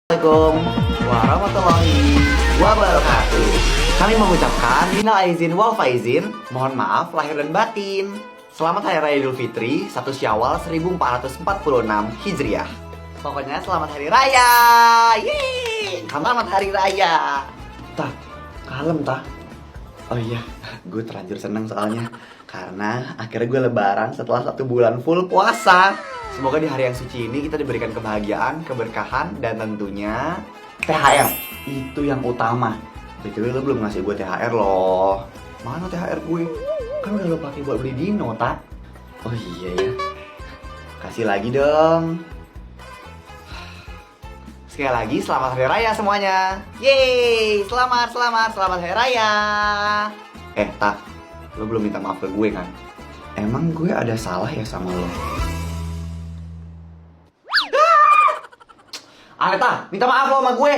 Assalamualaikum warahmatullahi wabarakatuh. Kami mengucapkan minal aizin wal faizin, mohon maaf lahir dan batin. Selamat Hari Raya Idul Fitri 1 Syawal 1446 Hijriah. Pokoknya selamat Hari Raya. Yeay, selamat Hari Raya. Tah, kalem tah. Oh iya, gue terlanjur seneng soalnya karena akhirnya gue lebaran setelah 1 bulan full puasa. Semoga di hari yang suci ini kita diberikan kebahagiaan, keberkahan, dan tentunya THR. Itu yang utama. BTW lo belum ngasih gue THR loh. Mana THR gue? Kan udah lo pakai buat beli dino, tak? Oh iya ya. Kasih lagi dong. Sekali lagi selamat Hari Raya semuanya. Yeay, selamat Hari Raya. Tak, lo belum minta maaf ke gue kan? Emang gue ada salah ya sama lo? Ayo, minta maaf lo sama gue.